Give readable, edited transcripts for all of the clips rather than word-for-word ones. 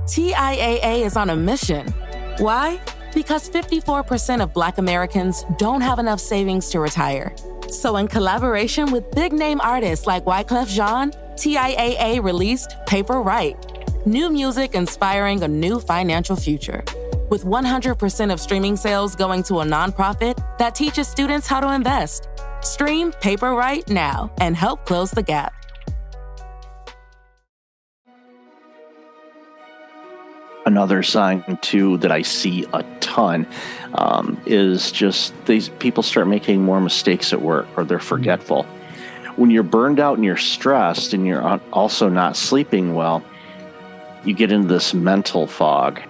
TIAA is on a mission. Why? Because 54% of Black Americans don't have enough savings to retire. So in collaboration with big-name artists like Wyclef Jean, TIAA released Paper Right, new music inspiring a new financial future. With 100% of streaming sales going to a nonprofit that teaches students how to invest. Stream Paper Right now and help close the gap. Another sign, too, that I see a ton is just these people start making more mistakes at work, or they're forgetful. When you're burned out and you're stressed and you're also not sleeping well, you get into this mental fog.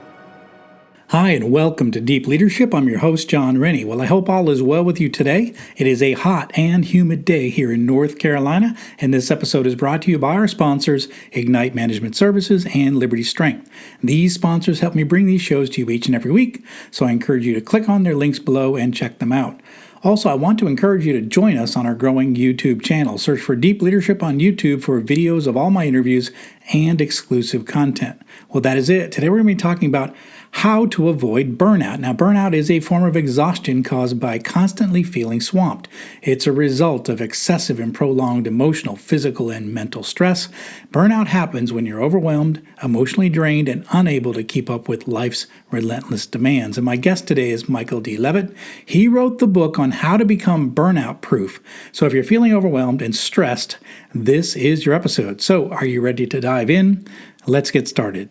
Hi, and welcome to Deep Leadership. I'm your host, John Rennie. Well, I hope all is well with you today. It is a hot and humid day here in North Carolina, and this episode is brought to you by our sponsors, Ignite Management Services and Liberty Strength. These sponsors help me bring these shows to you each and every week, so I encourage you to click on their links below and check them out. Also, I want to encourage you to join us on our growing YouTube channel. Search for Deep Leadership on YouTube for videos of all my interviews and exclusive content. Well, that is it. Today we're going to be talking about how to avoid burnout. Now, burnout is a form of exhaustion caused by constantly feeling swamped. It's a result of excessive and prolonged emotional, physical, and mental stress. Burnout happens when you're overwhelmed, emotionally drained, and unable to keep up with life's relentless demands. And my guest today is Michael D. Levitt. He wrote the book on how to become burnout proof. So if you're feeling overwhelmed and stressed, this is your episode. So are you ready to dive in? Let's get started.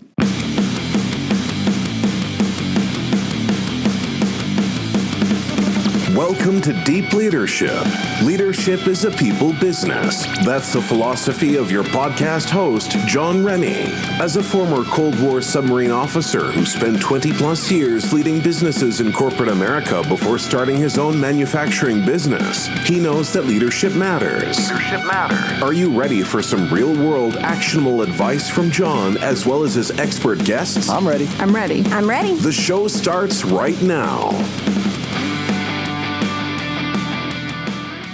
Welcome to Deep Leadership. Leadership is a people business. That's the philosophy of your podcast host, John Rennie. As a former Cold War submarine officer who spent 20 plus years leading businesses in corporate America before starting his own manufacturing business, he knows that leadership matters. Are you ready for some real-world actionable advice from John as well as his expert guests? I'm ready. The show starts right now.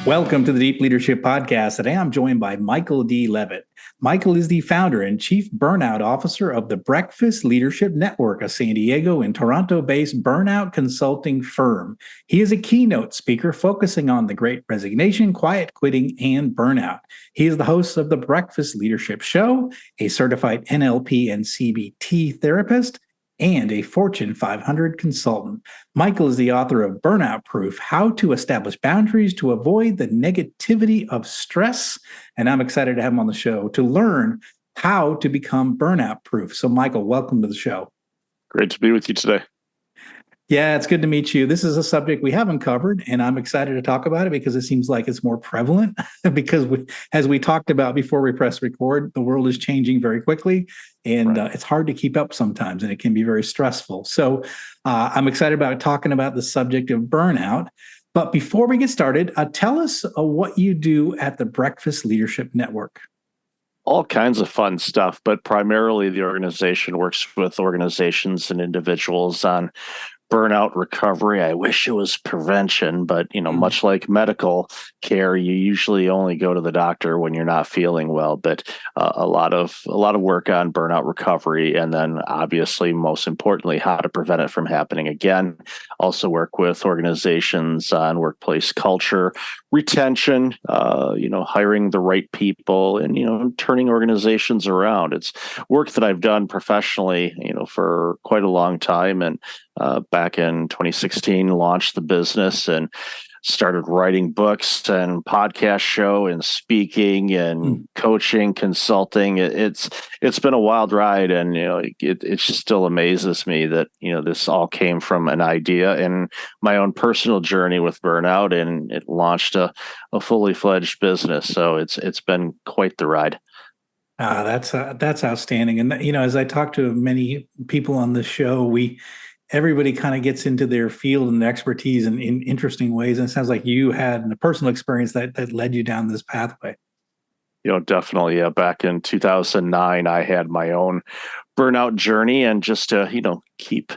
Welcome to the Deep Leadership Podcast. Today I'm joined by Michael D. Levitt. Michael is the founder and chief burnout officer of the Breakfast Leadership Network, a San Diego and Toronto-based burnout consulting firm. He is a keynote speaker focusing on the Great Resignation, quiet quitting, and burnout. He is the host of the Breakfast Leadership Show, a certified NLP and CBT therapist, and a Fortune 500 consultant. Michael is the author of Burnout Proof, How to Establish Boundaries to Avoid the Negativity of Stress. And I'm excited to have him on the show to learn how to become burnout proof. So Michael, welcome to the show. Great to be with you today. Yeah, it's good to meet you. This is a subject we haven't covered, and I'm excited to talk about it because it seems like it's more prevalent because as we talked about before we press record, the world is changing very quickly, and it's hard to keep up sometimes, and it can be very stressful. So I'm excited about talking about the subject of burnout. But before we get started, tell us what you do at the Breakfast Leadership Network. All kinds of fun stuff, but primarily the organization works with organizations and individuals on burnout recovery. I wish it was prevention, but much like medical care, you usually only go to the doctor when you're not feeling well. But a lot of work on burnout recovery, and then obviously, most importantly, how to prevent it from happening again. Also work with organizations on workplace culture, retention, hiring the right people, and turning organizations around. It's work that I've done professionally, for quite a long time, and back in 2016, launched the business and started writing books and podcast show and speaking and coaching, consulting. It's been a wild ride, and it just still amazes me that this all came from an idea and my own personal journey with burnout, and it launched a fully fledged business. So it's been quite the ride. That's outstanding. And as I talk to many people on this show, everybody kind of gets into their field and expertise in interesting ways. And it sounds like you had a personal experience that led you down this pathway. Definitely. Yeah. Back in 2009, I had my own burnout journey, and just to keep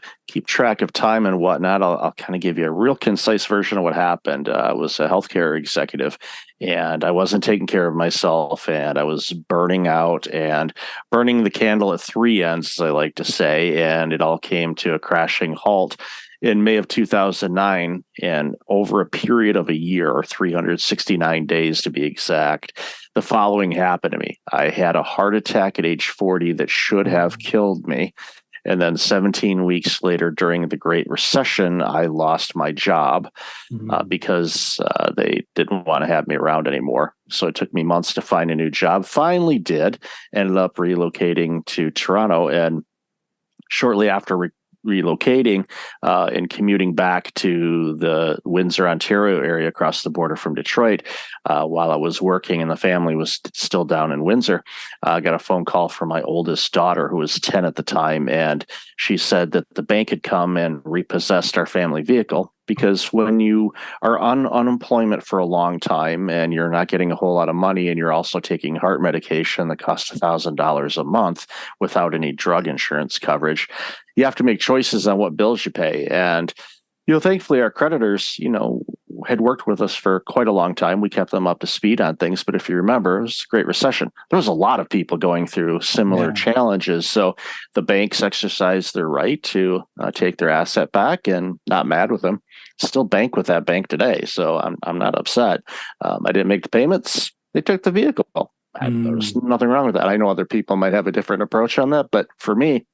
track of time and whatnot, I'll kind of give you a real concise version of what happened. I was a healthcare executive, and I wasn't taking care of myself, and I was burning out and burning the candle at three ends, as I like to say, and it all came to a crashing halt in May of 2009, and over a period of a year, or 369 days to be exact, the following happened to me. I had a heart attack at age 40 that should have killed me. And then 17 weeks later, during the Great Recession, I lost my job because they didn't want to have me around anymore. So it took me months to find a new job. Finally did. Ended up relocating to Toronto. And shortly after relocating and commuting back to the Windsor, Ontario area across the border from Detroit, while I was working and the family was still down in Windsor, I got a phone call from my oldest daughter, who was 10 at the time, and she said that the bank had come and repossessed our family vehicle. Because when you are on unemployment for a long time and you're not getting a whole lot of money, and you're also taking heart medication that costs $1,000 a month without any drug insurance coverage, you have to make choices on what bills you pay. And, thankfully our creditors, had worked with us for quite a long time. We kept them up to speed on things. But if you remember, it was a Great Recession. There was a lot of people going through similar challenges. So the banks exercised their right to take their asset back, and not mad with them. Still bank with that bank today. So I'm not upset. I didn't make the payments. They took the vehicle. There's nothing wrong with that. I know other people might have a different approach on that, but for me,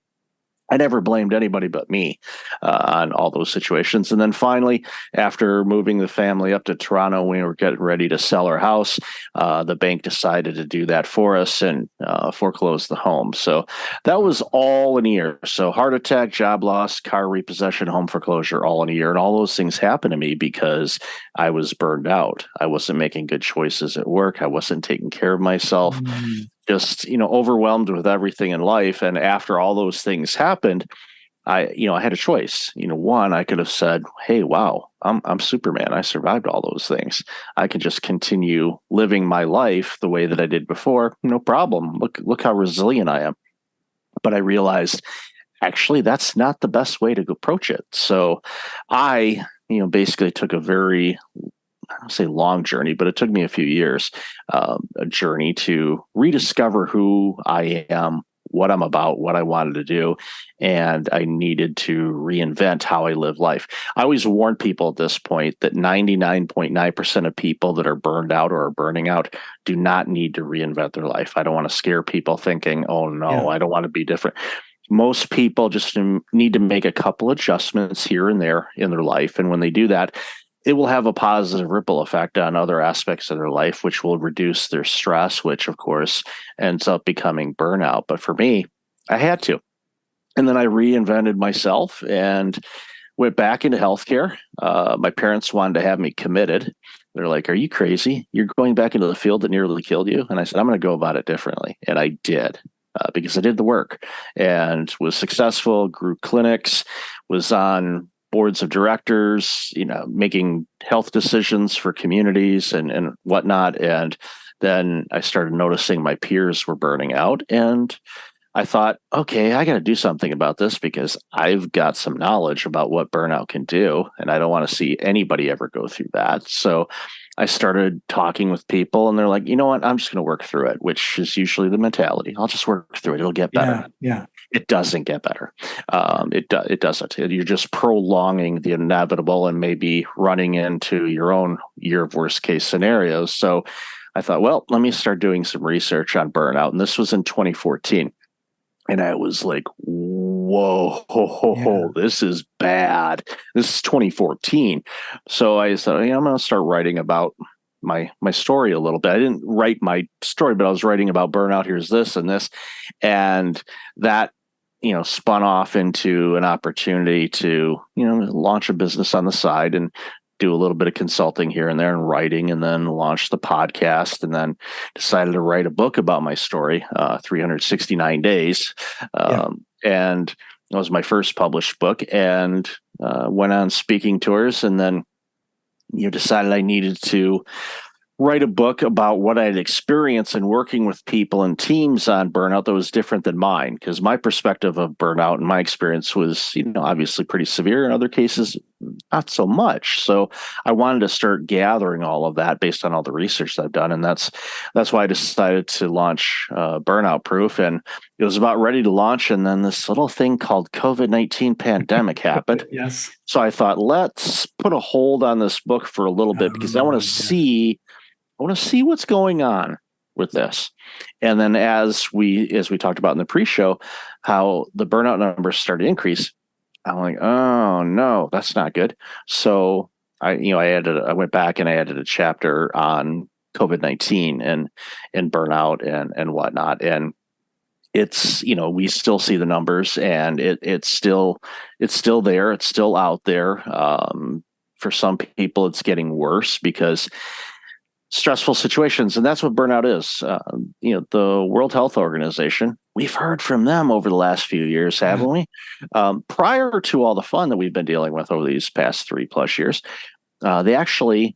I never blamed anybody but me on all those situations. And then finally, after moving the family up to Toronto, we were getting ready to sell our house. The bank decided to do that for us and foreclose the home. So that was all in a year. So heart attack, job loss, car repossession, home foreclosure, all in a year. And all those things happened to me because I was burned out. I wasn't making good choices at work. I wasn't taking care of myself. Just, overwhelmed with everything in life. And after all those things happened, I had a choice. One, I could have said, hey, wow, I'm Superman. I survived all those things. I could just continue living my life the way that I did before. No problem. Look how resilient I am. But I realized, actually, that's not the best way to approach it. So I, basically took a very, I don't say long journey, but it took me a few years, a journey to rediscover who I am, what I'm about, what I wanted to do. And I needed to reinvent how I live life. I always warn people at this point that 99.9% of people that are burned out or are burning out do not need to reinvent their life. I don't want to scare people thinking, oh no, I don't want to be different. Most people just need to make a couple adjustments here and there in their life. And when they do that, it will have a positive ripple effect on other aspects of their life, which will reduce their stress, which of course ends up becoming burnout. But for me, I had to. And then I reinvented myself and went back into healthcare. My parents wanted to have me committed. They're like, are you crazy? You're going back into the field that nearly killed you? And I said, I'm going to go about it differently. And I did. Because I did the work and was successful, grew clinics, was on boards of directors, making health decisions for communities and whatnot. And then I started noticing my peers were burning out. And I thought, okay, I got to do something about this because I've got some knowledge about what burnout can do. And I don't want to see anybody ever go through that. So I started talking with people and they're like, you know what, I'm just going to work through it, which is usually the mentality. I'll just work through it. It'll get better. Yeah. It doesn't get better. It doesn't. You're just prolonging the inevitable and maybe running into your own year of worst case scenarios. So I thought, well, let me start doing some research on burnout. And this was in 2014. And I was like, whoa, this is bad. This is 2014. So I said, I'm going to start writing about my story a little bit. I didn't write my story, but I was writing about burnout. Here's this and this. And that, spun off into an opportunity to, launch a business on the side and do a little bit of consulting here and there and writing, and then launch the podcast, and then decided to write a book about my story, 369 days. And that was my first published book, and went on speaking tours, and then decided I needed to write a book about what I'd experienced in working with people and teams on burnout that was different than mine, because my perspective of burnout and my experience was, obviously pretty severe. In other cases, not so much. So I wanted to start gathering all of that based on all the research that I've done, and that's why I decided to launch Burnout Proof. And it was about ready to launch, and then this little thing called COVID-19 pandemic happened. Yes. So I thought, let's put a hold on this book for a little bit, because I want to see what's going on with this. And then as we talked about in the pre-show, how the burnout numbers started to increase, I'm like, oh no, that's not good. So I went back and I added a chapter on COVID-19 and burnout and whatnot. And it's, we still see the numbers, and it's still there. It's still out there. For some people, it's getting worse because stressful situations, and that's what burnout is. The World Health Organization, we've heard from them over the last few years, haven't we? Prior to all the fun that we've been dealing with over these past 3+ years, they actually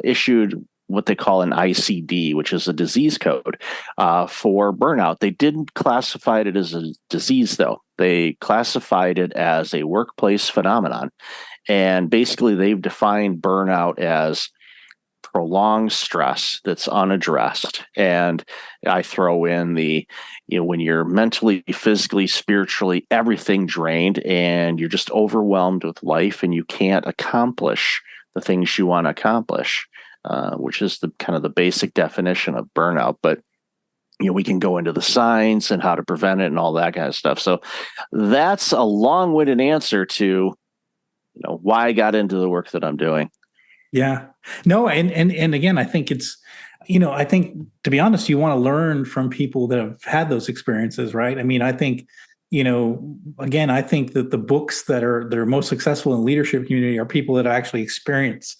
issued what they call an ICD, which is a disease code for burnout. They didn't classify it as a disease, though. They classified it as a workplace phenomenon. And basically, they've defined burnout as prolonged stress that's unaddressed. And I throw in when you're mentally, physically, spiritually, everything drained, and you're just overwhelmed with life, and you can't accomplish the things you want to accomplish, which is the kind of the basic definition of burnout. But we can go into the signs and how to prevent it and all that kind of stuff. So that's a long-winded answer to why I got into the work that I'm doing. Yeah. No, and again, I think it's, I think, to be honest, you want to learn from people that have had those experiences, right? I mean, I think, again, I think that the books that are most successful in leadership community are people that actually experience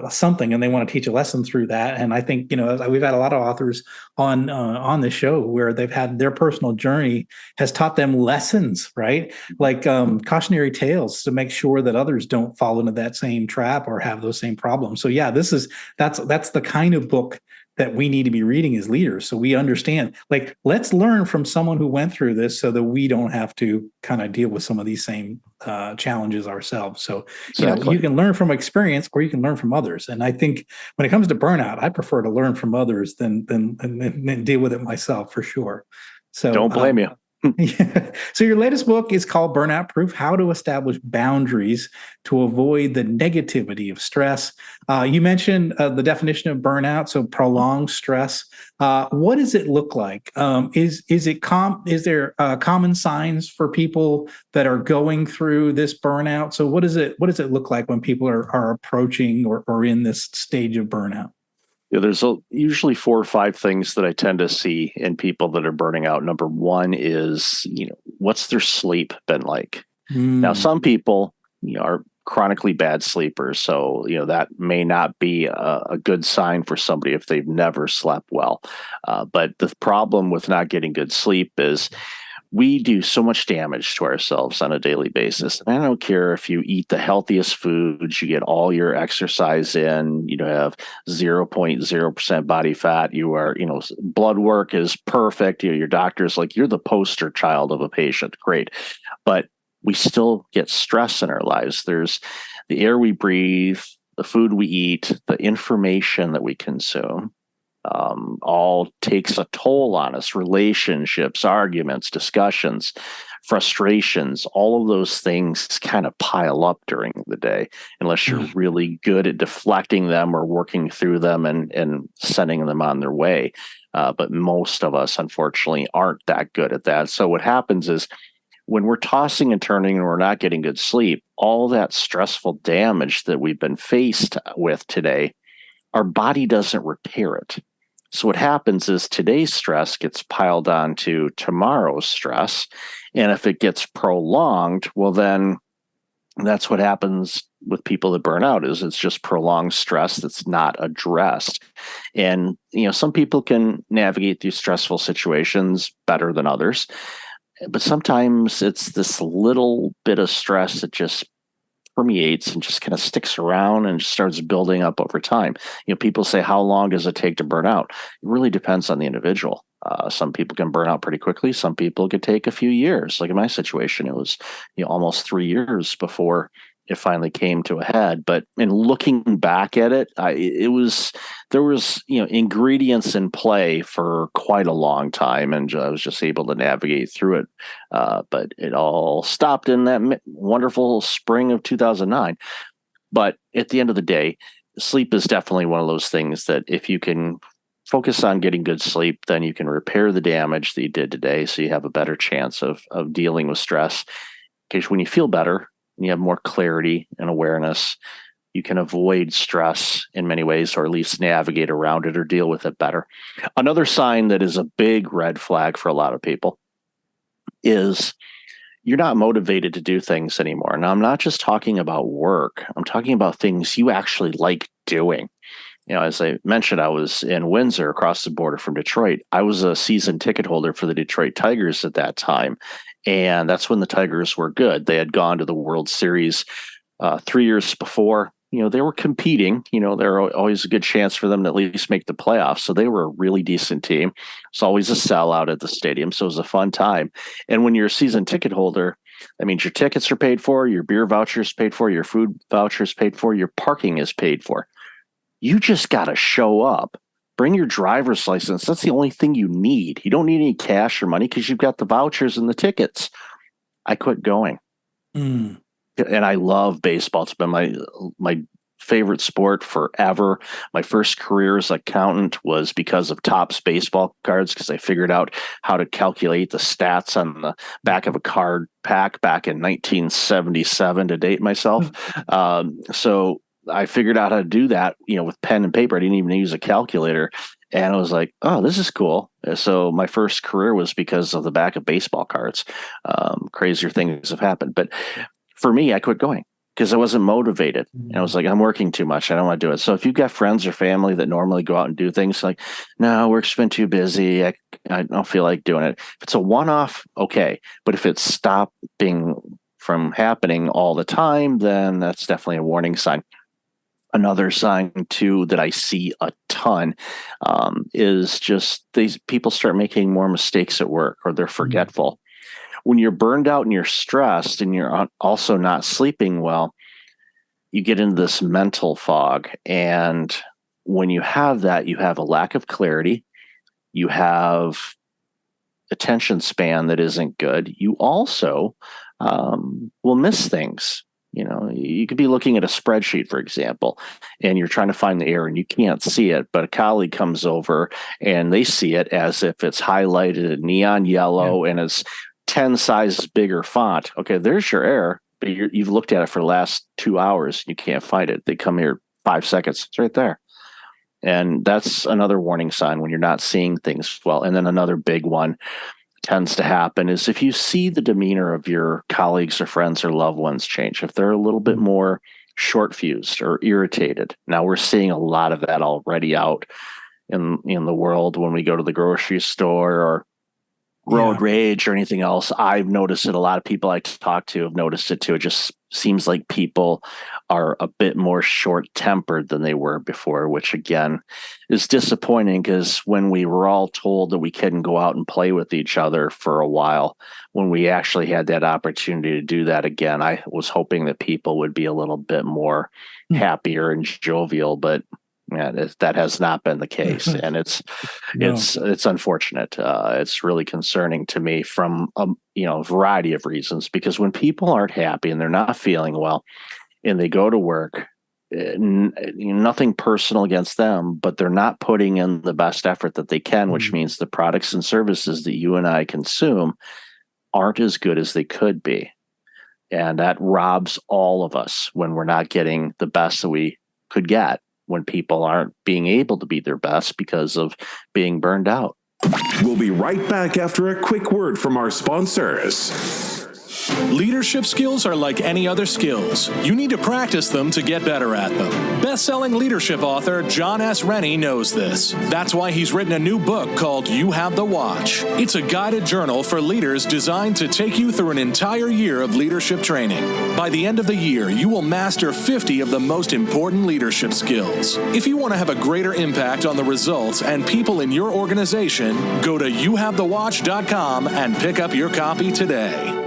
something, and they want to teach a lesson through that. And I think, we've had a lot of authors on the show where they've had their personal journey has taught them lessons, right? Like cautionary tales to make sure that others don't fall into that same trap or have those same problems. So yeah, that's the kind of book that we need to be reading as leaders, so we understand, like, let's learn from someone who went through this so that we don't have to kind of deal with some of these same challenges ourselves. So, exactly. You can learn from experience, or you can learn from others. And I think when it comes to burnout, I prefer to learn from others than deal with it myself, for sure. So don't blame you. Yeah. So your latest book is called Burnout Proof: How to Establish Boundaries to Avoid the Negativity of Stress. You mentioned the definition of burnout, so prolonged stress. What does it look like? Is there common signs for people that are going through this burnout? So what does it look like when people are approaching or in this stage of burnout? Yeah, there's usually 4 or 5 things that I tend to see in people that are burning out. Number one is, what's their sleep been like? Now, some people, are chronically bad sleepers, so that may not be a good sign for somebody if they've never slept well. But the problem with not getting good sleep is we do so much damage to ourselves on a daily basis. And I don't care if you eat the healthiest foods, you get all your exercise in, you have 0.0% body fat, you are, blood work is perfect. Your doctor's like, you're the poster child of a patient. Great. But we still get stress in our lives. There's the air we breathe, the food we eat, the information that we consume. All takes a toll on us. Relationships, arguments, discussions, frustrations, all of those things kind of pile up during the day unless you're really good at deflecting them or working through them and sending them on their way. But most of us, unfortunately, aren't that good at that. So what happens is when we're tossing and turning and we're not getting good sleep, all that stressful damage that we've been faced with today, our body doesn't repair it. So what happens is today's stress gets piled on to tomorrow's stress. And if it gets prolonged, well, then that's what happens with people that burn out, is it's just prolonged stress that's not addressed. And, some people can navigate these stressful situations better than others. But sometimes it's this little bit of stress that just permeates and just kind of sticks around and just starts building up over time. People say, how long does it take to burn out? It really depends on the individual. Some people can burn out pretty quickly. Some people could take a few years. Like in my situation, it was almost 3 years before it finally came to a head. But in looking back at it, there was ingredients in play for quite a long time, and I was just able to navigate through it. But it all stopped in that wonderful spring of 2009. But at the end of the day, sleep is definitely one of those things that if you can focus on getting good sleep, then you can repair the damage that you did today, so you have a better chance of dealing with stress. Because when you feel better, and you have more clarity and awareness, you can avoid stress in many ways, or at least navigate around it or deal with it better. Another sign that is a big red flag for a lot of people is you're not motivated to do things anymore. Now, I'm not just talking about work. I'm talking about things you actually like doing. As I mentioned, I was in Windsor across the border from Detroit. I was a season ticket holder for the Detroit Tigers at that time. And that's when the Tigers were good. They had gone to the World Series 3 years before. They were competing. There were always a good chance for them to at least make the playoffs. So they were a really decent team. It's always a sellout at the stadium. So it was a fun time. And when you're a season ticket holder, that means your tickets are paid for, your beer vouchers paid for, your food vouchers paid for, your parking is paid for. You just got to show up. Bring your driver's license. That's the only thing you need. You don't need any cash or money because you've got the vouchers and the tickets. I quit going. And I love baseball. It's been my favorite sport forever. My first career as an accountant was because of Topps baseball cards, because I figured out how to calculate the stats on the back of a card pack back in 1977 to date myself. So I figured out how to do that, with pen and paper. I didn't even use a calculator. And I was like, oh, this is cool. So my first career was because of the back of baseball cards. Crazier things have happened. But for me, I quit going because I wasn't motivated. And I was like, I'm working too much. I don't want to do it. So if you've got friends or family that normally go out and do things, like, no, work's been too busy, I don't feel like doing it. If it's a one-off, okay. But if it's stopping from happening all the time, then that's definitely a warning sign. Another sign, too, that I see a ton is just these people start making more mistakes at work, or they're forgetful. When you're burned out and you're stressed and you're also not sleeping well, you get into this mental fog. And when you have that, you have a lack of clarity. You have attention span that isn't good. You also will miss things. You could be looking at a spreadsheet, for example, and you're trying to find the error and you can't see it, but a colleague comes over and they see it as if it's highlighted in neon yellow and it's 10 sizes bigger font. Okay, there's your error, but you've looked at it for the last 2 hours and you can't find it. They come here 5 seconds. It's right there. And that's another warning sign when you're not seeing things well. And then another big one tends to happen is if you see the demeanor of your colleagues or friends or loved ones change, if they're a little bit more short-fused or irritated. Now we're seeing a lot of that already out in the world when we go to the grocery store or road rage or anything else. I've noticed it. A lot of people I talk to have noticed it too. It just seems like people are a bit more short-tempered than they were before, which again is disappointing because when we were all told that we couldn't go out and play with each other for a while, when we actually had that opportunity to do that again, I was hoping that people would be a little bit more happier and jovial, but that has not been the case, and it's unfortunate. It's really concerning to me from a variety of reasons, because when people aren't happy and they're not feeling well, and they go to work, nothing personal against them, but they're not putting in the best effort that they can, which means the products and services that you and I consume aren't as good as they could be, and that robs all of us when we're not getting the best that we could get, when people aren't being able to be their best because of being burned out. We'll be right back after a quick word from our sponsors. Leadership skills are like any other skills. You need to practice them to get better at them. Best-selling leadership author John S. Rennie knows this. That's why he's written a new book called You Have the Watch. It's a guided journal for leaders designed to take you through an entire year of leadership training. By the end of the year, you will master 50 of the most important leadership skills. If you want to have a greater impact on the results and people in your organization, go to youhavethewatch.com and pick up your copy today.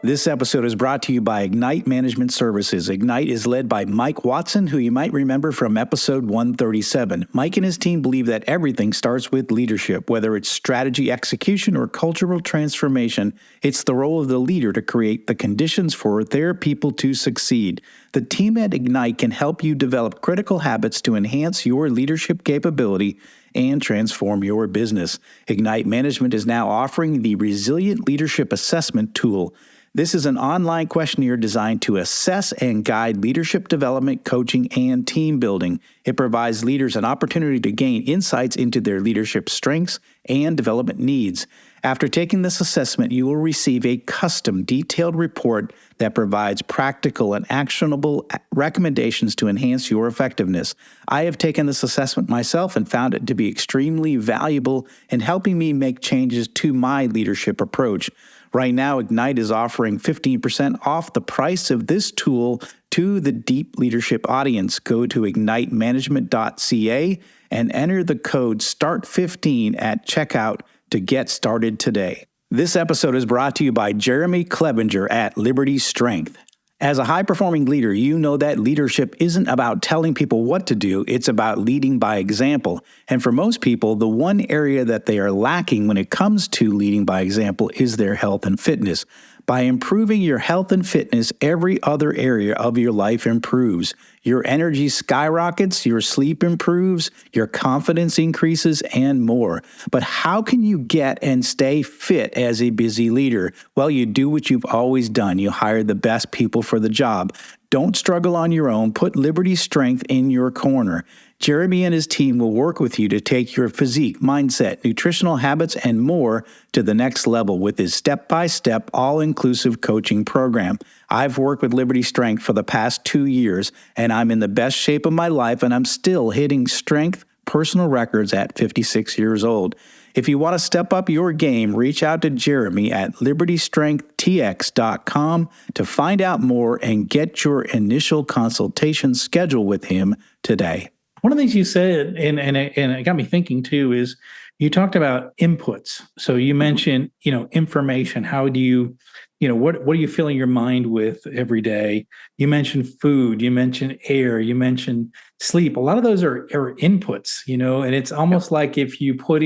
This episode is brought to you by Ignite Management Services. Ignite is led by Mike Watson, who you might remember from episode 137. Mike and his team believe that everything starts with leadership, whether it's strategy execution or cultural transformation. It's the role of the leader to create the conditions for their people to succeed. The team at Ignite can help you develop critical habits to enhance your leadership capability and transform your business. Ignite Management is now offering the Resilient Leadership Assessment Tool. This is an online questionnaire designed to assess and guide leadership development, coaching, and team building. It provides leaders an opportunity to gain insights into their leadership strengths and development needs. After taking this assessment, you will receive a custom, detailed report that provides practical and actionable recommendations to enhance your effectiveness. I have taken this assessment myself and found it to be extremely valuable in helping me make changes to my leadership approach. Right now, Ignite is offering 15% off the price of this tool to the deep leadership audience. Go to ignitemanagement.ca and enter the code START15 at checkout to get started today. This episode is brought to you by Jeremy Clevenger at Liberty Strength. As a high-performing leader, you know that leadership isn't about telling people what to do, it's about leading by example. And for most people, the one area that they are lacking when it comes to leading by example is their health and fitness. By improving your health and fitness, every other area of your life improves. Your energy skyrockets, your sleep improves, your confidence increases, and more. But how can you get and stay fit as a busy leader? Well, you do what you've always done. You hire the best people for the job. Don't struggle on your own. Put Liberty Strength in your corner. Jeremy and his team will work with you to take your physique, mindset, nutritional habits, and more to the next level with his step-by-step, all-inclusive coaching program. I've worked with Liberty Strength for the past 2 years, and I'm in the best shape of my life, and I'm still hitting strength personal records at 56 years old. If you want to step up your game, reach out to Jeremy at libertystrengthtx.com to find out more and get your initial consultation scheduled with him today. One of the things you said, and it got me thinking too, is you talked about inputs. So you mentioned, information. How do you, what are you filling your mind with every day? You mentioned food. You mentioned air. You mentioned sleep. A lot of those are inputs, and it's almost like if you put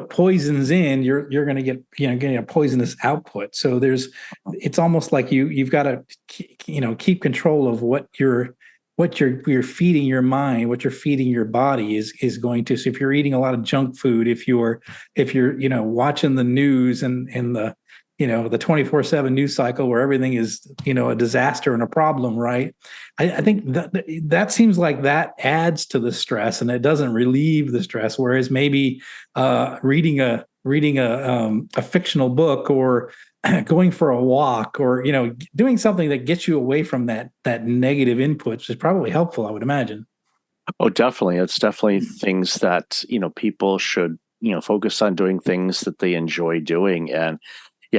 poisons in, you're going to get, getting a poisonous output. So it's almost like you've got to, keep control of what you're feeding your mind, what you're feeding your body is going to. So if you're eating a lot of junk food, if you're watching the news and the 24/7 news cycle where everything is a disaster and a problem, right? I think that seems like that adds to the stress and it doesn't relieve the stress. Whereas maybe reading a fictional book or going for a walk or, doing something that gets you away from that negative inputs is probably helpful, I would imagine. Oh, definitely. It's definitely things that, people should, focus on doing things that they enjoy doing. And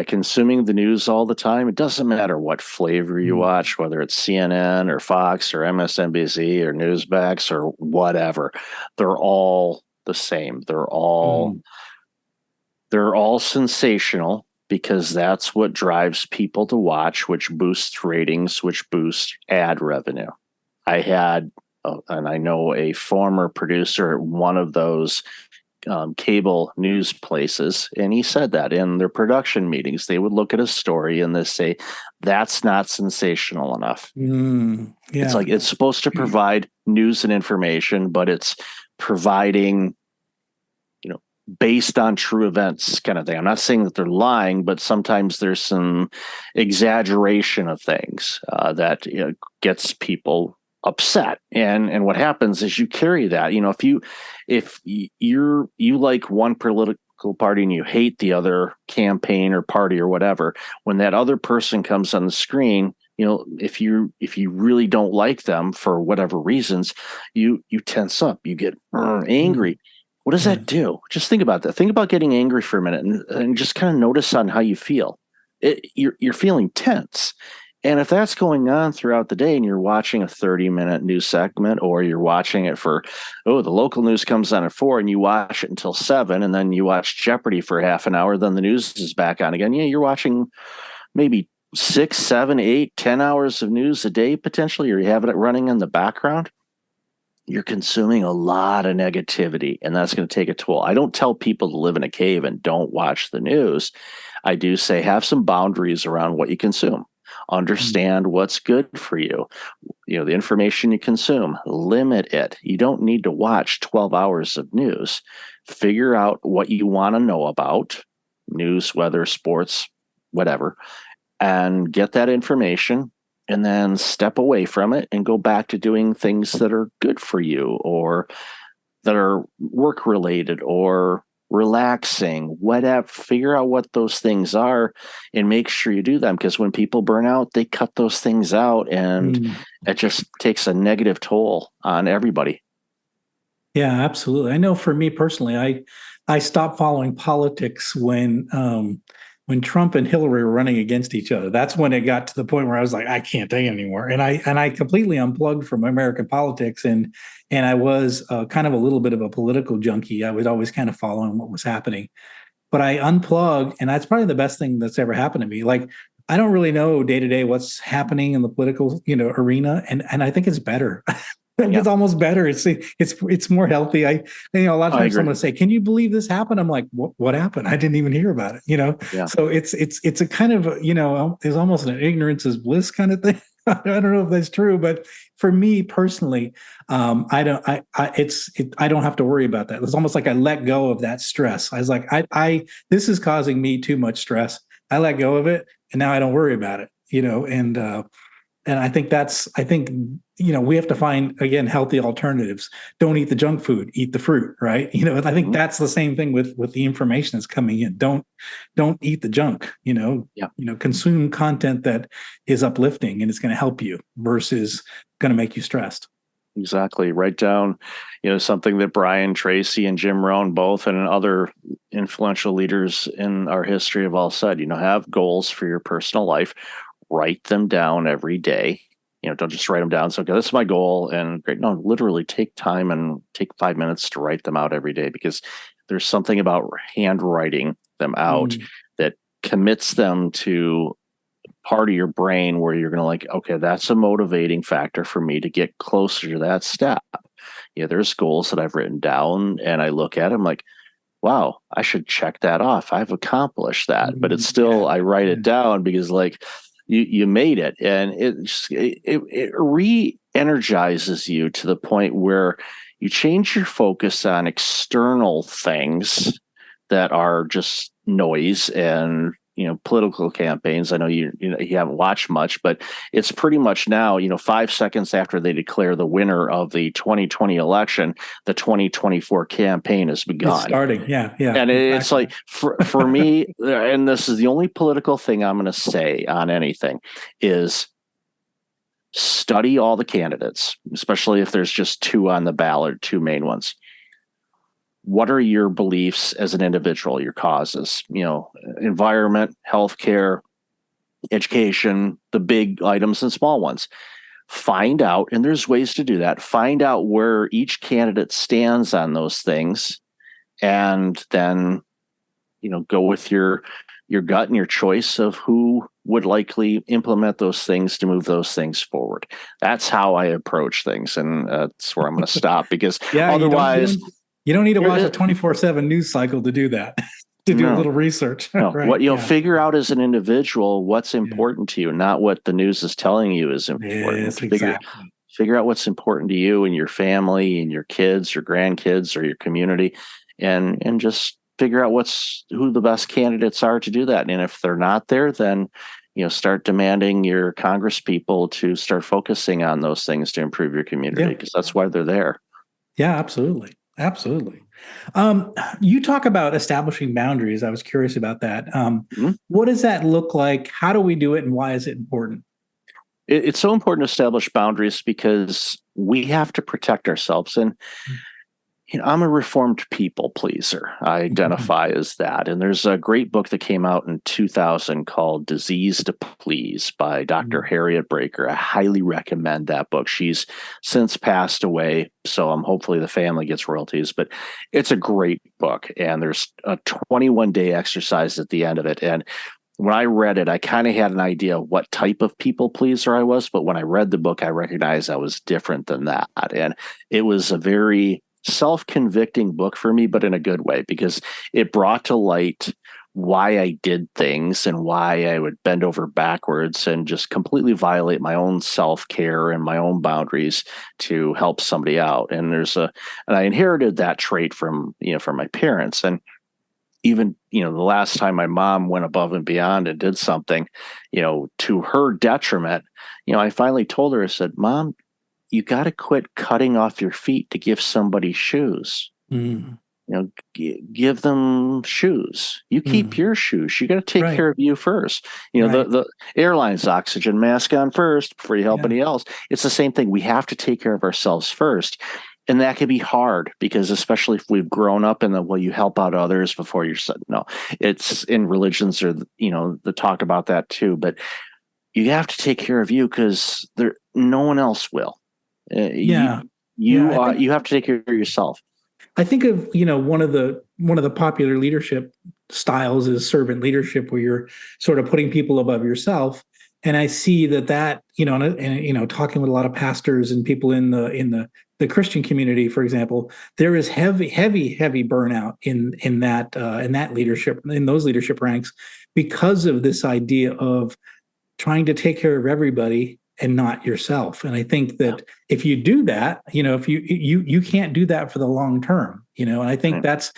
consuming the news all the time, it doesn't matter what flavor you watch, whether it's CNN or Fox or MSNBC or Newsmax or whatever, they're all the same. They're all sensational, because that's what drives people to watch, which boosts ratings, which boosts ad revenue. I had, and I know a former producer at one of those cable news places, and he said that in their production meetings, they would look at a story and they say, that's not sensational enough. It's like, it's supposed to provide news and information, but it's providing based on true events kind of thing. I'm not saying that they're lying, but sometimes there's some exaggeration of things that gets people upset. And what happens is you carry that. If you like one political party and you hate the other campaign or party or whatever, when that other person comes on the screen, if you really don't like them for whatever reasons, you tense up, you get angry. What does that do? Just think about that. Think about getting angry for a minute and just kind of notice on how you feel. You're feeling tense. And if that's going on throughout the day and you're watching a 30-minute news segment, or you're watching it for, the local news comes on at 4 and you watch it until 7, and then you watch Jeopardy for half an hour, then the news is back on again. You're watching maybe 6, 7, 8, 10 hours of news a day potentially, or you have it running in the background. You're consuming a lot of negativity, and that's going to take a toll. I don't tell people to live in a cave and don't watch the news. I do say have some boundaries around what you consume. Understand what's good for you. The information you consume, limit it. You don't need to watch 12 hours of news. Figure out what you want to know about news, weather, sports, whatever, and get that information, and then step away from it and go back to doing things that are good for you, or that are work related or relaxing, whatever. Figure out what those things are and make sure you do them, because when people burn out, they cut those things out, and it just takes a negative toll on everybody. Yeah, absolutely. I know for me personally, I stopped following politics when Trump and Hillary were running against each other. That's when it got to the point where I was like, I can't take it anymore. And I completely unplugged from American politics. And I was kind of a little bit of a political junkie. I was always kind of following what was happening. But I unplugged, and that's probably the best thing that's ever happened to me. Like, I don't really know day to day what's happening in the political, arena. And I think it's better. It's almost better. It's more healthy. A lot of times someone will say, "Can you believe this happened?" I'm like, "What happened? I didn't even hear about it." Yeah. So it's a kind of there's almost an ignorance is bliss kind of thing. I don't know if that's true, but for me personally, I don't have to worry about that. It's almost like I let go of that stress. I was like, this is causing me too much stress. I let go of it, and now I don't worry about it. And I think we have to find, again, healthy alternatives. Don't eat the junk food, eat the fruit, right? I think that's the same thing with the information that's coming in. Don't eat the junk, consume content that is uplifting and it's going to help you versus going to make you stressed. Exactly. Write down, something that Brian Tracy and Jim Rohn both, and other influential leaders in our history have all said, have goals for your personal life. Write them down every day. Don't just write them down. So, okay, this is my goal. And great. No, literally take time and take 5 minutes to write them out every day, because there's something about handwriting them out that commits them to part of your brain where you're going to okay, that's a motivating factor for me to get closer to that step. There's goals that I've written down and I look at them like, wow, I should check that off. I've accomplished that. But it's still, I write it down because you made it, and it re-energizes you to the point where you change your focus on external things that are just noise and political campaigns. I know you haven't watched much, but it's pretty much now 5 seconds after they declare the winner of the 2020 election, the 2024 campaign has begun. It's starting, yeah. And it's like for me, and this is the only political thing I'm going to say on anything, is study all the candidates, especially if there's just 2 on the ballot, 2 main ones. What are your beliefs as an individual, your causes, environment, healthcare, education, the big items and small ones. Find out, and there's ways to do that, find out where each candidate stands on those things, and then, go with your gut and your choice of who would likely implement those things to move those things forward. That's how I approach things, and that's where I'm going to stop, because otherwise... You don't need to watch a 24/7 news cycle to do that, to do a little research. No. Right? Figure out as an individual what's important to you, not what the news is telling you is important. Yes, exactly. Figure out what's important to you and your family and your kids, your grandkids, or your community, and just figure out who the best candidates are to do that. And if they're not there, then start demanding your Congress people to start focusing on those things to improve your community, because that's why they're there. Yeah, absolutely. Absolutely. You talk about establishing boundaries. I was curious about that. What does that look like? How do we do it, and why is it important? It's so important to establish boundaries because we have to protect ourselves. And I'm a reformed people pleaser. I identify as that. And there's a great book that came out in 2000 called Disease to Please by Dr. Harriet Breaker. I highly recommend that book. She's since passed away, so hopefully the family gets royalties, but it's a great book. And there's a 21-day exercise at the end of it. And when I read it, I kind of had an idea of what type of people pleaser I was. But when I read the book, I recognized I was different than that. And it was a very self-convicting book for me, but in a good way, because it brought to light why I did things and why I would bend over backwards and just completely violate my own self-care and my own boundaries to help somebody out. And I inherited that trait from my parents. And even, the last time my mom went above and beyond and did something, to her detriment, I finally told her, I said, Mom, you got to quit cutting off your feet to give somebody shoes. Give them shoes. You keep your shoes. You got to take care of you first. The airline's oxygen mask on first before you help any else. It's the same thing. We have to take care of ourselves first. And that can be hard because, especially if we've grown up in you help out others before you're said. No, it's in religions or, the talk about that too. But you have to take care of you because no one else will. You have to take care of yourself. I think of one of the popular leadership styles is servant leadership, where you're sort of putting people above yourself. And I see that talking with a lot of pastors and people in the Christian community, for example, there is heavy burnout in that leadership, in those leadership ranks, because of this idea of trying to take care of everybody and not yourself. And I think that if you do that, if you can't do that for the long term, and I think that's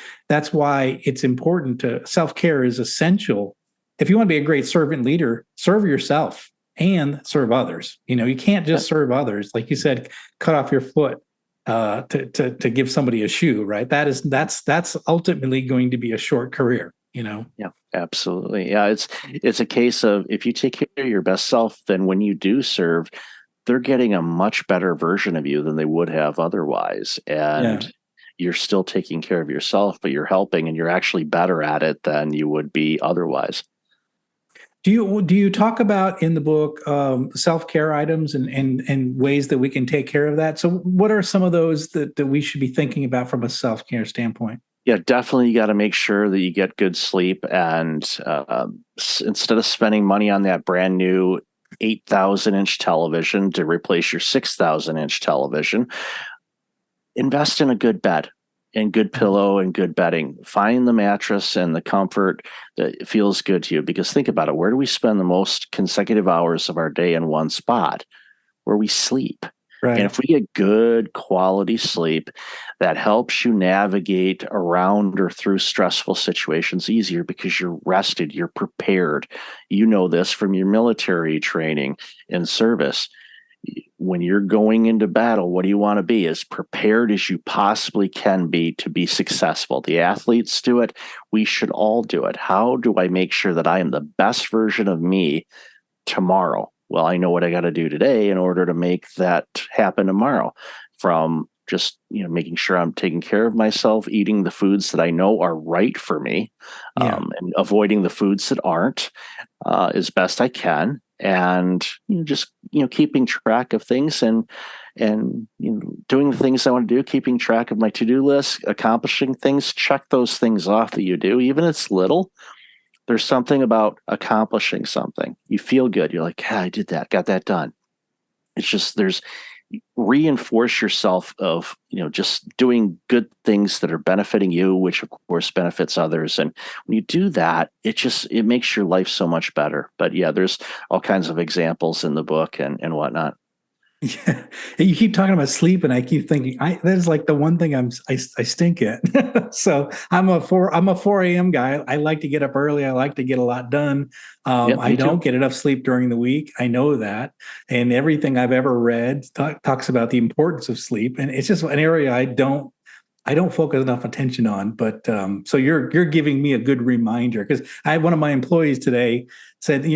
why it's important self-care is essential. If you want to be a great servant leader, serve yourself and serve others. You can't just serve others. Like you said, cut off your foot to give somebody a shoe, right? That's ultimately going to be a short career. Yeah, absolutely. Yeah, it's a case of, if you take care of your best self, then when you do serve, they're getting a much better version of you than they would have otherwise. And you're still taking care of yourself, but you're helping, and you're actually better at it than you would be otherwise. Do you talk about in the book self-care items and ways that we can take care of that? So what are some of those that we should be thinking about from a self-care standpoint? Yeah, definitely. You got to make sure that you get good sleep. And instead of spending money on that brand new 8,000-inch television to replace your 6,000-inch television, invest in a good bed and good pillow and good bedding. Find the mattress and the comfort that feels good to you. Because think about it. Where do we spend the most consecutive hours of our day in one spot? Where we sleep. Right. And if we get good quality sleep, that helps you navigate around or through stressful situations easier because you're rested, you're prepared. You know this from your military training and service. When you're going into battle, what do you want to be? As prepared as you possibly can be to be successful. The athletes do it. We should all do it. How do I make sure that I am the best version of me tomorrow? Well, I know what I got to do today in order to make that happen tomorrow. From just making sure I'm taking care of myself, eating the foods that I know are right for me, and avoiding the foods that aren't as best I can, and just keeping track of things and doing the things I want to do, keeping track of my to-do list, accomplishing things. Check those things off that you do, even if it's little. There's something about accomplishing something. You feel good. You're like, I did that, got that done. It's just, reinforce yourself of, just doing good things that are benefiting you, which of course benefits others. And when you do that, it makes your life so much better. But yeah, there's all kinds of examples in the book and whatnot. Yeah, you keep talking about sleep, and I keep thinking that is like the one thing I stink at. So I'm a 4 a.m. guy. I like to get up early. I like to get a lot done. I don't get enough sleep during the week. I know that, and everything I've ever read talks about the importance of sleep, and it's just an area I don't I don't focus enough attention on. But so you're giving me a good reminder, because I had one of my employees today said,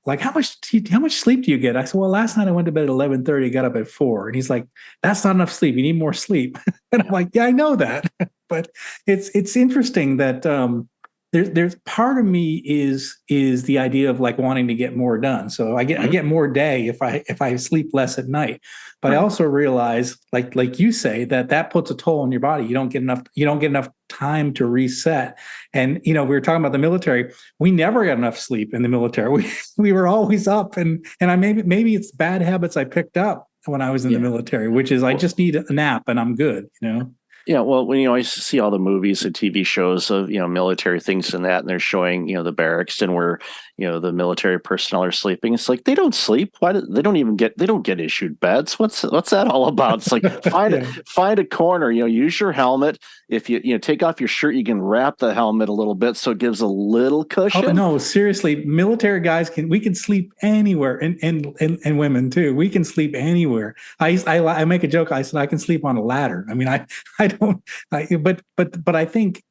like, how much sleep do you get? I said, well, last night I went to bed at 11:30, got up at 4. And he's like, that's not enough sleep. You need more sleep. And I'm like, yeah, I know that. But it's interesting that there's part of me is the idea of like wanting to get more done. So I get more day if I sleep less at night. But I also realize, like you say, that puts a toll on your body. You don't get enough time to reset. And we were talking about the military. We never got enough sleep in the military. We were always up, and I maybe it's bad habits I picked up when I was in the military, which is I just need a nap and I'm good. Yeah, well, when I see all the movies and TV shows of military things and that, and they're showing the barracks and where the military personnel are sleeping. It's like they don't sleep. Why they don't get issued beds? What's that all about? It's like find a corner. Use your helmet. If you take off your shirt, you can wrap the helmet a little bit so it gives a little cushion. Oh, no, seriously, military guys we can sleep anywhere, and women too. We can sleep anywhere. I make a joke. I said I can sleep on a ladder. I mean, I don't. But I think.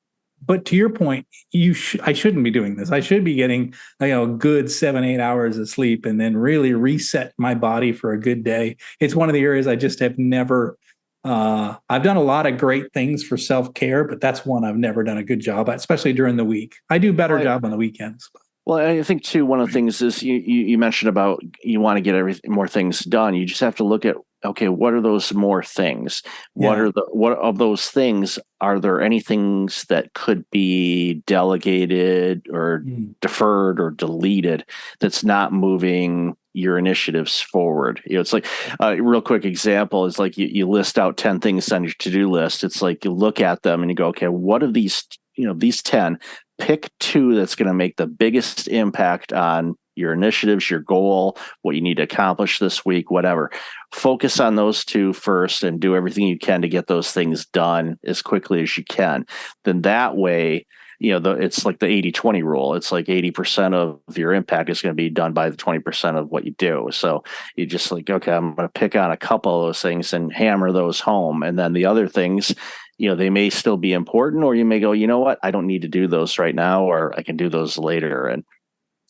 But to your point, I shouldn't be doing this. I should be getting a good 7-8 hours of sleep and then really reset my body for a good day. It's one of the areas I just have never. I've done a lot of great things for self-care, but that's one I've never done a good job at, especially during the week. I do a better job on the weekends. Well, I think too, one of the things is you mentioned about you want to get more things done. You just have to look at, okay, what are those more things? What of those things? Are there any things that could be delegated or deferred or deleted that's not moving your initiatives forward? It's like a real quick example is like you list out 10 things on your to-do list. It's like you look at them and you go, okay, what of these 10, pick 2 that's going to make the biggest impact on your initiatives, your goal, what you need to accomplish this week, whatever. Focus on those 2 first and do everything you can to get those things done as quickly as you can. Then that way, it's like the 80-20 rule. It's like 80% of your impact is going to be done by the 20% of what you do. So you just like, okay, I'm going to pick on a couple of those things and hammer those home. And then the other things, they may still be important, or you may go, you know what, I don't need to do those right now, or I can do those later. And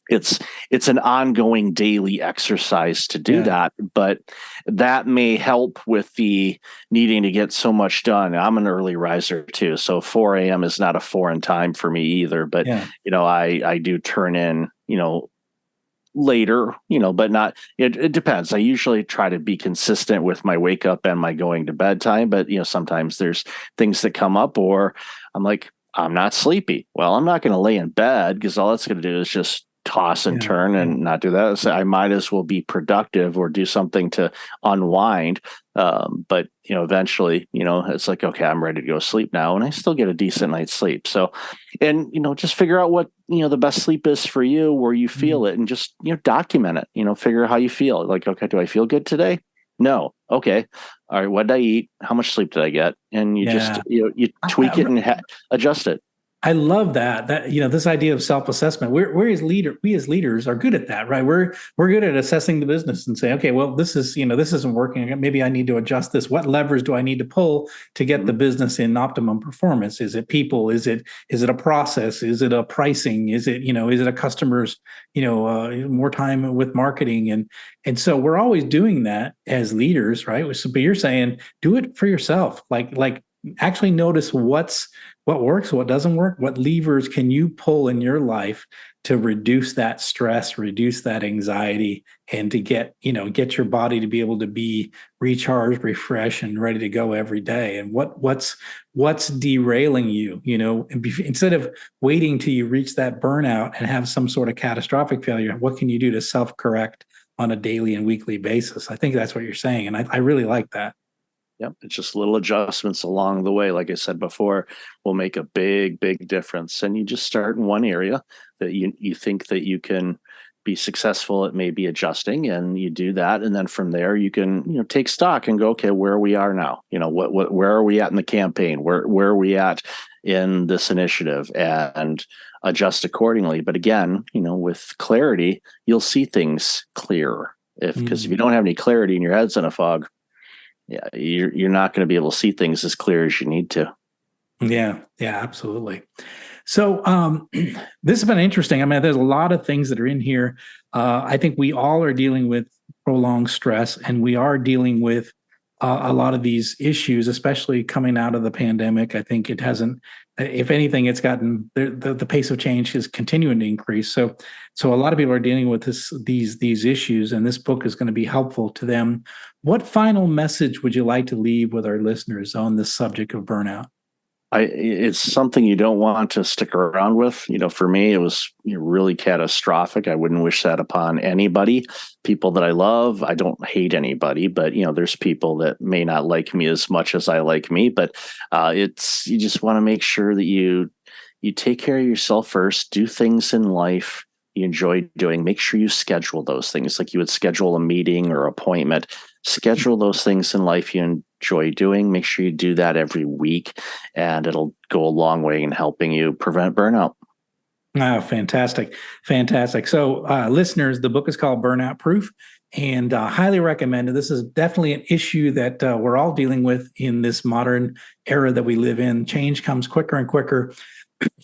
it's an ongoing daily exercise to do that, but that may help with the needing to get so much done. I'm an early riser too, so 4 a.m. is not a foreign time for me either. But I do turn in later, but not. It depends. I usually try to be consistent with my wake up and my going to bed time, but sometimes there's things that come up, or I'm like, I'm not sleepy. Well, I'm not going to lay in bed because all that's going to do is just toss and turn and not do that. So I might as well be productive or do something to unwind. But eventually, it's like, okay, I'm ready to go sleep now, and I still get a decent night's sleep. So, and just figure out what the best sleep is for you, where you feel it, and just document it. Figure out how you feel. Like, okay, do I feel good today? No. Okay. All right. What did I eat? How much sleep did I get? And you just you tweak it and adjust it. I love that this idea of self-assessment. We as leaders are good at that, right? We're good at assessing the business and say, okay, well, this isn't working. Maybe I need to adjust this. What levers do I need to pull to get the business in optimum performance? Is it people? Is it a process? Is it a pricing? Is it a customer's more time with marketing? And so we're always doing that as leaders, right? So, but you're saying do it for yourself, like actually notice what works, what doesn't work, what levers can you pull in your life to reduce that stress, reduce that anxiety, and to get your body to be able to be recharged, refreshed, and ready to go every day. And what's derailing you, instead of waiting till you reach that burnout and have some sort of catastrophic failure, what can you do to self-correct on a daily and weekly basis? I think that's what you're saying. And I really like that. Yep. It's just little adjustments along the way. Like I said before, will make a big, big difference. And you just start in one area that you think that you can be successful at maybe adjusting, and you do that. And then from there, you can, take stock and go, okay, where we are now, where are we at in the campaign? Where are we at in this initiative, and adjust accordingly. But again, with clarity, you'll see things clearer. Because if you don't have any clarity and your head's in a fog, you're not going to be able to see things as clear as you need to. Yeah, absolutely. So this has been interesting. I mean, there's a lot of things that are in here. I think we all are dealing with prolonged stress, and we are dealing with a lot of these issues, especially coming out of the pandemic. I think it hasn't, if anything, it's gotten the pace of change is continuing to increase. So a lot of people are dealing with these issues, and this book is going to be helpful to them. What final message would you like to leave with our listeners on this subject of burnout? It's something you don't want to stick around with. For me, it was really catastrophic. I wouldn't wish that upon anybody. People that I love, I don't hate anybody, but there's people that may not like me as much as I like me. But you just want to make sure that you take care of yourself first. Do things in life you enjoy doing. Make sure you schedule those things like you would schedule a meeting or appointment. Schedule those things in life you enjoy doing. Make sure you do that every week, and it'll go a long way in helping you prevent burnout. Oh, fantastic. So listeners, the book is called Burnout Proof, and highly recommended. This is definitely an issue that we're all dealing with in this modern era that we live in. Change comes quicker and quicker.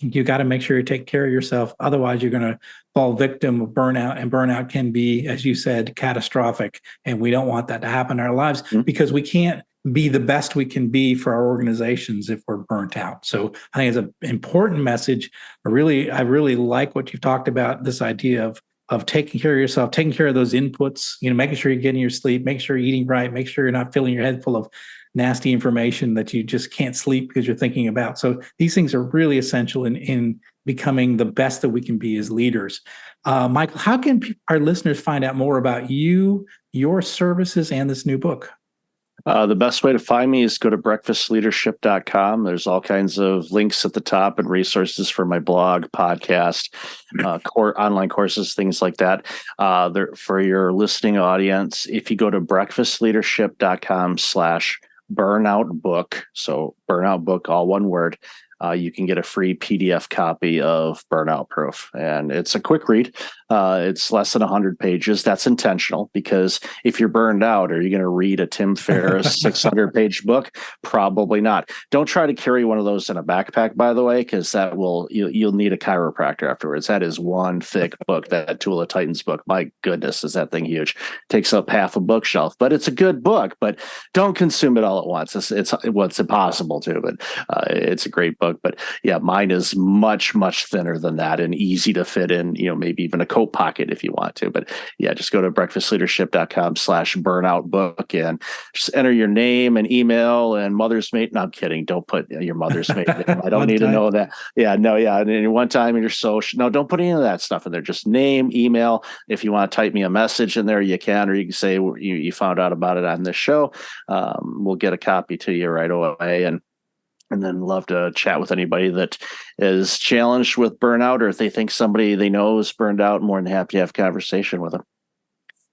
You got to make sure you take care of yourself. Otherwise, you're going to fall victim of burnout, and burnout can be, as you said, catastrophic. And we don't want that to happen in our lives because we can't be the best we can be for our organizations if we're burnt out. So I think it's an important message. I really like what you've talked about, this idea of taking care of yourself, taking care of those inputs, making sure you're getting your sleep, make sure you're eating right, make sure you're not filling your head full of nasty information that you just can't sleep because you're thinking about. So these things are really essential in becoming the best that we can be as leaders. Michael, how can our listeners find out more about you, your services, and this new book? The best way to find me is go to breakfastleadership.com. There's all kinds of links at the top and resources for my blog, podcast, online courses, things like that. For your listening audience, if you go to breakfastleadership.com/burnout book, so burnout book, all one word, you can get a free PDF copy of Burnout Proof. And it's a quick read. It's less than 100 pages. That's intentional, because if you're burned out, are you going to read a Tim Ferriss 600-page book? Probably not. Don't try to carry one of those in a backpack, by the way, because you'll need a chiropractor afterwards. That is one thick book, that Tool of Titans book. My goodness, is that thing huge. Takes up half a bookshelf, but it's a good book. But don't consume it all at once. It's impossible to, but it's a great book. But yeah, mine is much, much thinner than that and easy to fit in, maybe even a coat pocket if you want to. But yeah, just go to breakfastleadership.com/burnout book and just enter your name and email and mother's maiden. No, I'm kidding. Don't put your mother's maiden name. I don't need to know that. Yeah, no, yeah. And one time in your social, no, don't put any of that stuff in there. Just name, email. If you want to type me a message in there, you can, or you can say you found out about it on this show. We'll get a copy to you right away. And then love to chat with anybody that is challenged with burnout, or if they think somebody they know is burned out, more than happy to have a conversation with them.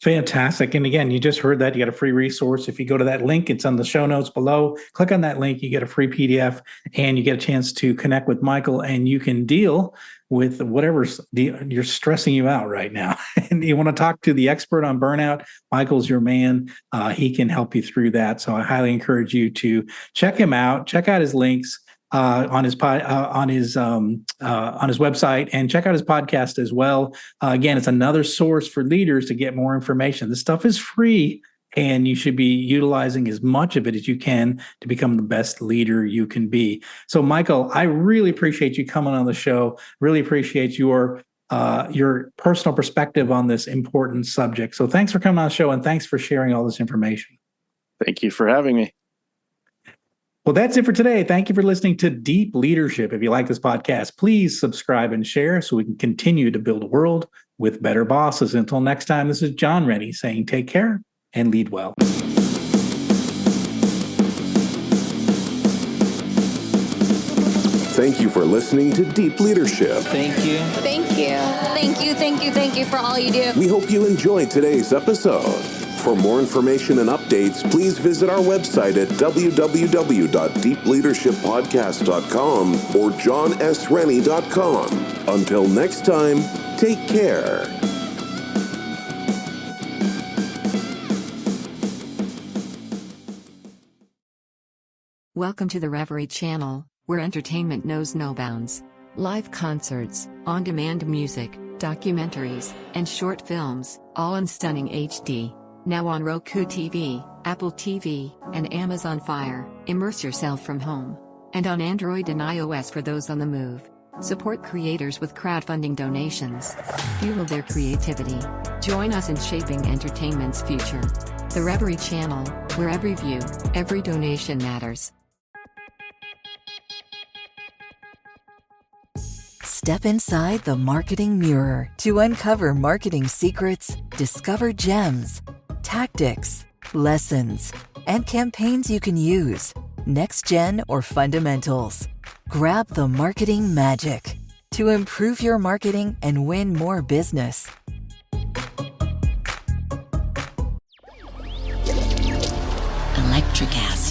Fantastic. And again, you just heard that. You got a free resource. If you go to that link, it's on the show notes below. Click on that link, you get a free PDF, and you get a chance to connect with Michael, and you can deal with whatever's you're stressing you out right now. And you want to talk to the expert on burnout, Michael's your man. He can help you through that. So I highly encourage you to check him out, check out his links on his website, and check out his podcast as well. Again, it's another source for leaders to get more information. This stuff is free, and you should be utilizing as much of it as you can to become the best leader you can be. So, Michael, I really appreciate you coming on the show. Really appreciate your personal perspective on this important subject. So thanks for coming on the show, and thanks for sharing all this information. Thank you for having me. Well, that's it for today. Thank you for listening to Deep Leadership. If you like this podcast, please subscribe and share so we can continue to build a world with better bosses. Until next time, this is John Rennie saying take care and lead well. Thank you for listening to Deep Leadership. Thank you. Thank you. Thank you, thank you, thank you for all you do. We hope you enjoyed today's episode. For more information and updates, please visit our website at www.deepleadershippodcast.com or johnsrennie.com. Until next time, take care. Welcome to the Reverie channel, where entertainment knows no bounds. Live concerts, on-demand music, documentaries, and short films, all in stunning HD. Now on Roku TV, Apple TV, and Amazon Fire. Immerse yourself from home. And on Android and iOS for those on the move. Support creators with crowdfunding donations. Fuel their creativity. Join us in shaping entertainment's future. The Reverie Channel, where every view, every donation matters. Step inside the marketing mirror to uncover marketing secrets, discover gems, tactics, lessons, and campaigns you can use, next gen or fundamentals. Grab the marketing magic to improve your marketing and win more business. Electric acid.